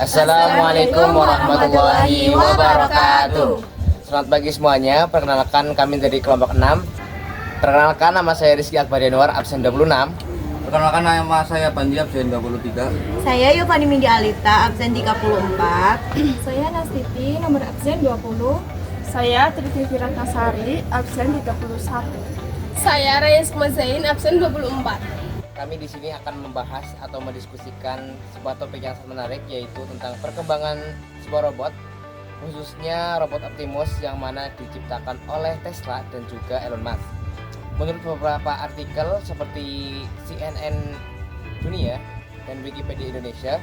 Assalamualaikum warahmatullahi wabarakatuh. Selamat pagi semuanya. Perkenalkan, kami dari kelompok 6. Perkenalkan, nama saya Rizky Akbar Yanuar, absen 26. Perkenalkan, nama saya Bandi, absen 23. Saya Yovani Mindi Alita, absen 34. Saya Nastiti, nomor absen 20. Saya Tritivi Ratnasari, absen 31. Saya Reyes Mazain, absen 24. Kami di sini akan membahas atau mendiskusikan sebuah topik yang sangat menarik, yaitu tentang perkembangan sebuah robot, khususnya robot Optimus yang mana diciptakan oleh Tesla dan juga Elon Musk. Menurut beberapa artikel seperti CNN Dunia dan Wikipedia Indonesia,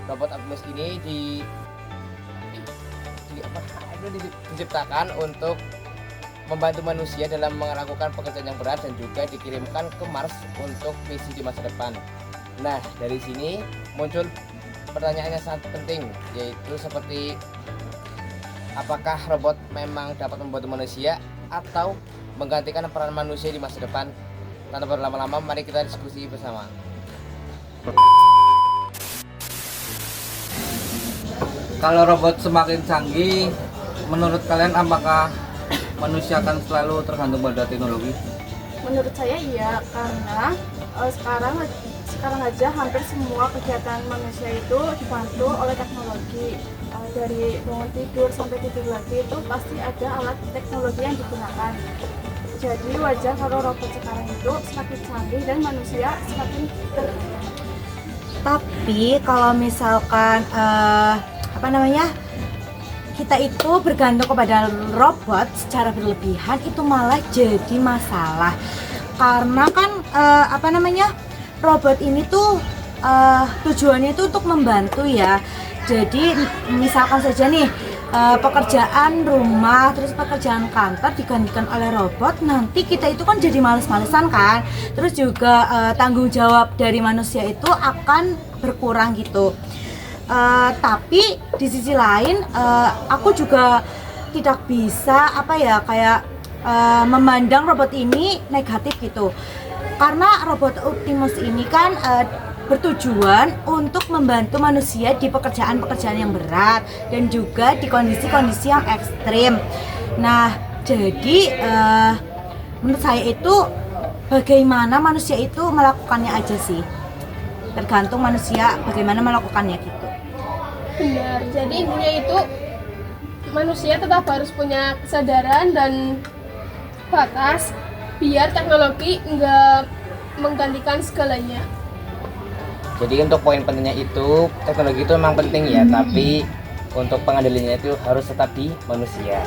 robot Optimus ini diciptakan untuk membantu manusia dalam melakukan pekerjaan yang berat dan juga dikirimkan ke Mars untuk misi di masa depan. Nah, dari sini muncul pertanyaan yang sangat penting, yaitu seperti apakah robot memang dapat membantu manusia atau menggantikan peran manusia di masa depan? Tanpa berlama-lama, mari kita diskusi bersama. Kalau robot semakin canggih, menurut kalian apakah manusia akan selalu tergantung pada teknologi? Menurut saya iya, karena sekarang aja hampir semua kegiatan manusia itu dibantu oleh teknologi. Dari bangun tidur sampai tidur lagi itu pasti ada alat teknologi yang digunakan. Jadi wajar kalau robot sekarang itu semakin canggih dan manusia semakin tergantung. Tapi kalau misalkan kita itu bergantung kepada robot secara berlebihan, itu malah jadi masalah. Karena kan robot ini tuh tujuannya itu untuk membantu ya. Jadi misalkan saja nih pekerjaan rumah terus pekerjaan kantor digantikan oleh robot, nanti kita itu kan jadi males-malesan kan. Terus juga tanggung jawab dari manusia itu akan berkurang gitu. Tapi di sisi lain aku juga tidak bisa memandang robot ini negatif gitu, karena robot Optimus ini kan bertujuan untuk membantu manusia di pekerjaan-pekerjaan yang berat dan juga di kondisi-kondisi yang ekstrim. Nah, jadi menurut saya itu bagaimana manusia itu melakukannya aja sih, tergantung manusia bagaimana melakukannya gitu. Benar, jadi intinya itu manusia tetap harus punya kesadaran dan batas biar teknologi nggak menggantikan segalanya. Jadi untuk poin pentingnya itu, teknologi itu memang penting ya, tapi untuk pengendaliannya itu harus tetap di manusia.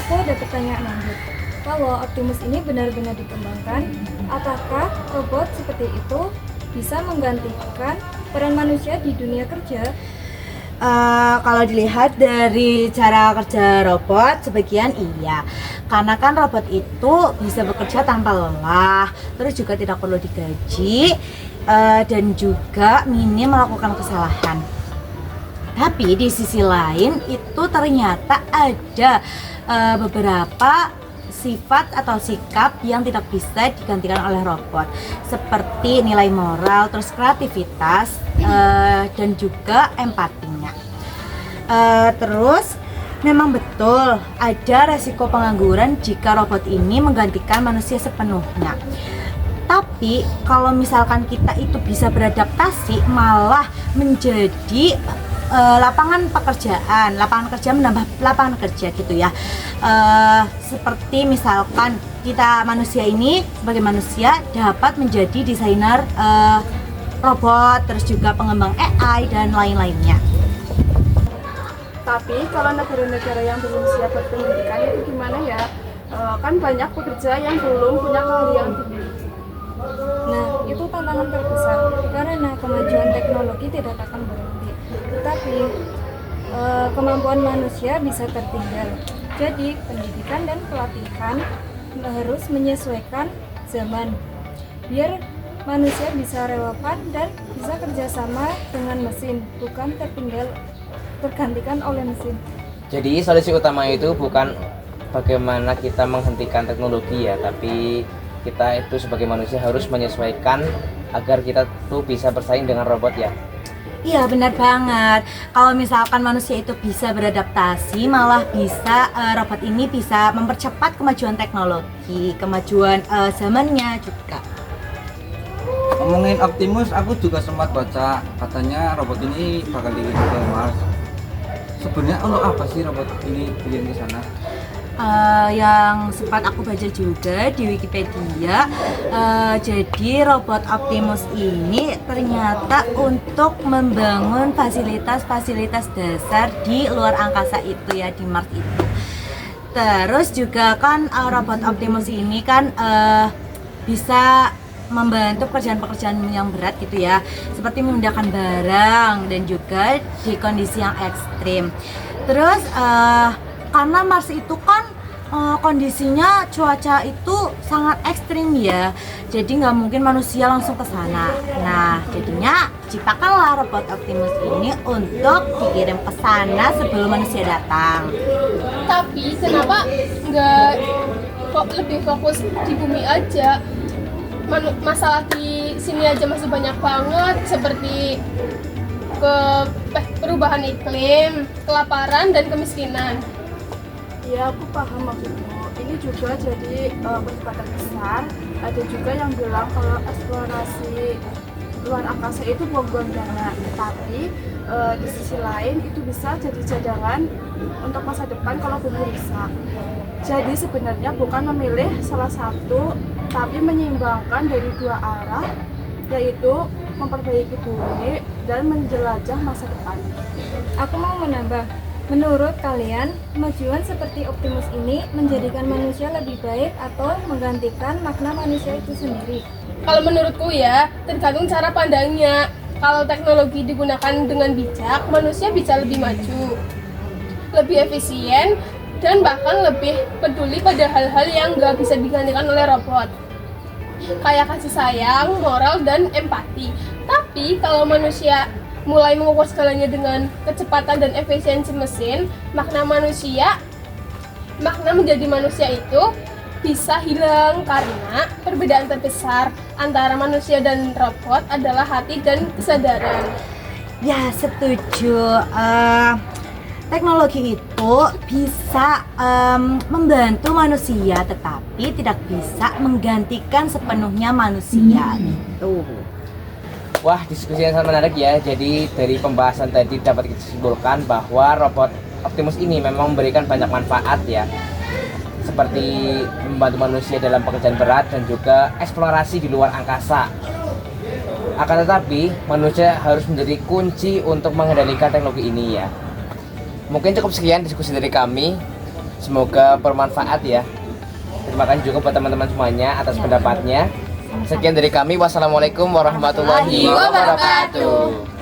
Aku ada pertanyaan lanjut. Kalau Optimus ini benar-benar dikembangkan, apakah robot seperti itu bisa menggantikan peran manusia di dunia kerja? Kalau dilihat dari cara kerja robot, sebagian iya, karena kan robot itu bisa bekerja tanpa lelah, terus juga tidak perlu digaji, dan juga minim melakukan kesalahan. Tapi di sisi lain itu ternyata ada beberapa sifat atau sikap yang tidak bisa digantikan oleh robot, seperti nilai moral, terus kreativitas, dan juga empatinya. Terus memang betul ada resiko pengangguran jika robot ini menggantikan manusia sepenuhnya. Tapi kalau misalkan kita itu bisa beradaptasi, malah menjadi lapangan kerja menambah lapangan kerja gitu ya. Seperti misalkan kita manusia ini sebagai manusia dapat menjadi desainer robot, terus juga pengembang AI dan lain-lainnya. Tapi kalau negara-negara yang belum siap berpendidikan itu gimana ya? Kan banyak pekerja yang belum punya keahlian tinggi. Nah, itu tantangan terbesar karena kemajuan teknologi tidak akan berhenti. Tetapi kemampuan manusia bisa tertinggal. Jadi, pendidikan dan pelatihan harus menyesuaikan zaman biar manusia bisa relevan dan bisa kerjasama dengan mesin, bukan tergantikan oleh mesin. Jadi solusi utama itu bukan bagaimana kita menghentikan teknologi ya, tapi kita itu sebagai manusia harus menyesuaikan agar kita tuh bisa bersaing dengan robot ya. Iya benar banget. Kalau misalkan manusia itu bisa beradaptasi, malah bisa robot ini bisa mempercepat kemajuan teknologi, kemajuan zamannya juga. Ngomongin Optimus, aku juga sempat baca katanya robot ini bakal dikirim ke Mars. Sebenarnya untuk apa sih robot ini dikirim ke sana? Yang sempat aku baca juga di Wikipedia, jadi robot Optimus ini ternyata untuk membangun fasilitas-fasilitas dasar di luar angkasa itu ya, di Mars itu. Terus juga kan robot Optimus ini kan bisa membantu pekerjaan-pekerjaan yang berat gitu ya, seperti memindahkan barang dan juga di kondisi yang ekstrim. Terus karena Mars itu kan kondisinya cuaca itu sangat ekstrim ya, jadi nggak mungkin manusia langsung ke sana. Nah, jadinya ciptakanlah robot Optimus ini untuk dikirim ke sana sebelum manusia datang. Tapi kenapa nggak kok lebih fokus di bumi aja? Masalah di sini aja masih banyak banget, seperti perubahan iklim, kelaparan, dan kemiskinan. Ya, aku paham maksudmu. Ini juga jadi perdebatan besar. Ada juga yang bilang kalau eksplorasi luar angkasa itu buang-buang dana. Tapi di sisi lain itu bisa jadi cadangan untuk masa depan kalau bumi rusak. Jadi sebenarnya bukan memilih salah satu, tapi menyeimbangkan dari dua arah, yaitu memperbaiki bumi dan menjelajah masa depan. Aku mau menambah, menurut kalian, kemajuan seperti Optimus ini menjadikan manusia lebih baik atau menggantikan makna manusia itu sendiri? Kalau menurutku ya, tergantung cara pandangnya. Kalau teknologi digunakan dengan bijak, manusia bisa lebih maju, lebih efisien, dan bahkan lebih peduli pada hal-hal yang nggak bisa digantikan oleh robot, kayak kasih sayang, moral, dan empati. Tapi kalau manusia mulai mengukur segalanya dengan kecepatan dan efisiensi mesin, makna menjadi manusia itu bisa hilang, karena perbedaan terbesar antara manusia dan robot adalah hati dan kesadaran. Ya, setuju. Teknologi itu bisa membantu manusia, tetapi tidak bisa menggantikan sepenuhnya manusia gitu. Wah, diskusi yang sangat menarik ya. Jadi dari pembahasan tadi dapat kita simpulkan bahwa robot Optimus ini memang memberikan banyak manfaat ya, seperti membantu manusia dalam pekerjaan berat dan juga eksplorasi di luar angkasa. Akan tetapi, manusia harus menjadi kunci untuk mengendalikan teknologi ini ya. Mungkin cukup sekian diskusi dari kami. Semoga bermanfaat ya. Terima kasih juga buat teman-teman semuanya atas pendapatnya. Sekian dari kami. Wassalamualaikum warahmatullahi wabarakatuh.